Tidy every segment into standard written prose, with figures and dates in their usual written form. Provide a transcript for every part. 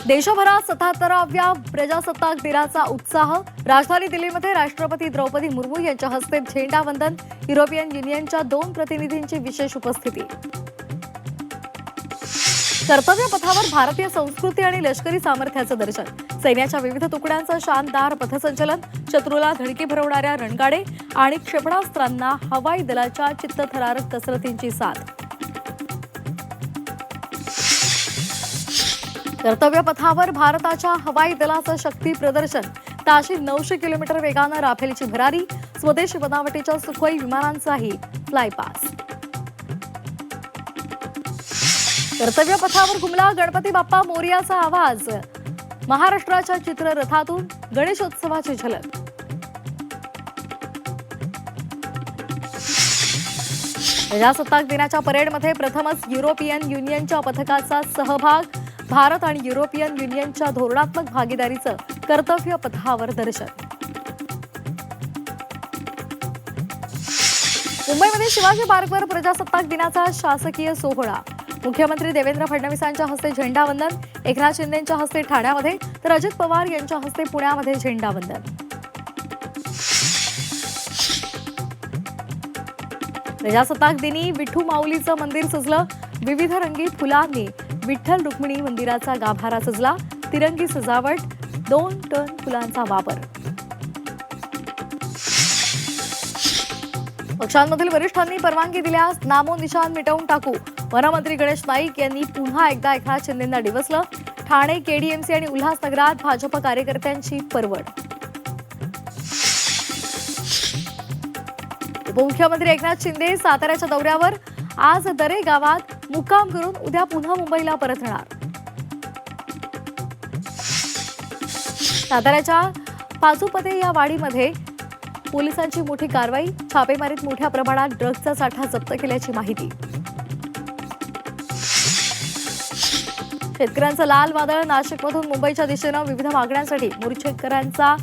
देशभरात 77व्या प्रजासत्ताक दिनाचा उत्साह। राजधानी दिल्लीमध्ये राष्ट्रपती द्रौपदी मुर्मू यांच्या हस्ते झेंडावंदन। युरोपियन युनियनच्या 2 प्रतिनिधींची विशेष उपस्थिती। कर्तव्य पथावर भारतीय संस्कृती आणि लष्करी सामर्थ्याचं दर्शन। सैन्याच्या विविध तुकड्यांचं शानदार पथसंचलन। शत्रूला धडकी भरवणाऱ्या रणगाडे आणि क्षेपणास्त्रांना हवाई दलाच्या चित्तथरारक कसरतींची साथ। कर्तव्य पथावर भारताच्या हवाई दलाचं शक्ती प्रदर्शन। ताशी 900 किलोमीटर वेगानं राफेलची भरारी। स्वदेशी बनावटीच्या सुखोई विमानांचाही फ्लायपास। कर्तव्य पथावर घुमला गणपती बाप्पा मोरयाचा आवाज। महाराष्ट्राच्या चित्ररथातून गणेशोत्सवाची झलक। प्रजासत्ताक दिनाच्या परेडमध्ये प्रथमच युरोपियन युनियनच्या पथकाचा सहभाग। भारत आणि युरोपियन युनियनच्या धोरणात्मक भागीदारीचं कर्तव्य पथावर दर्शन। मुंबईमध्ये शिवाजी पार्कवर प्रजासत्ताक दिनाचा शासकीय सोहळा। मुख्यमंत्री देवेंद्र फडणवीसांच्या हस्ते झेंडावंदन। एकनाथ शिंदेंच्या हस्ते ठाण्यामध्ये तर अजित पवार यांच्या हस्ते पुण्यामध्ये झेंडावंदन। प्रजासत्ताक दिनी विठू माऊलीचं मंदिर सजलं। विविध रंगी फुलांनी विठ्ठल रुक्मिणी मंदिराचा गाभारा सजला। तिरंगी सजावट, 2 टन फुलांचा वापर। पक्षांमधील वरिष्ठांनी परवानगी दिल्यास नामोनिशाण मिटवून टाकू। वनमंत्री गणेश नाईक यांनी पुन्हा एकदा एकनाथ शिंदेंना डिवचलं। ठाणे, केडीएमसी आणि उल्हासनगरात भाजप कार्यकर्त्यांची परवड। उपमुख्यमंत्री एकनाथ शिंदे साताऱ्याच्या दौऱ्यावर। आज दरे गावात मुक्काम करून उद्या पुन्हा मुंबईला परतणार। साताऱ्याच्या पाचुपते या वाडीमध्ये पोलिसांची मोठी कारवाई। छापेमारीत मोठ्या प्रमाणात ड्रग्जचा साठा जप्त केल्याची माहिती। शेतकऱ्यांचं लाल वादळ। नाशिकमधून मुंबईच्या दिशेनं विविध मागण्यांसाठी मोर्चेकऱ्यांचा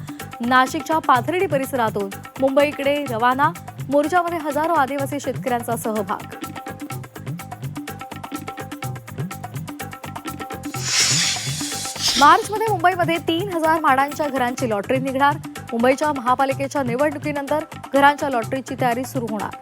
नाशिकच्या पाथर्डी परिसरातून मुंबईकडे रवाना। मोर्चामध्ये हजारो आदिवासी शेतकऱ्यांचा सहभाग। मार्चमध्ये मुंबईमध्ये 3000 म्हाडांच्या घरांची लॉटरी निघणार। मुंबईच्या महापालिकेच्या निवडणुकीनंतर घरांच्या लॉटरीची तयारी सुरू होणार।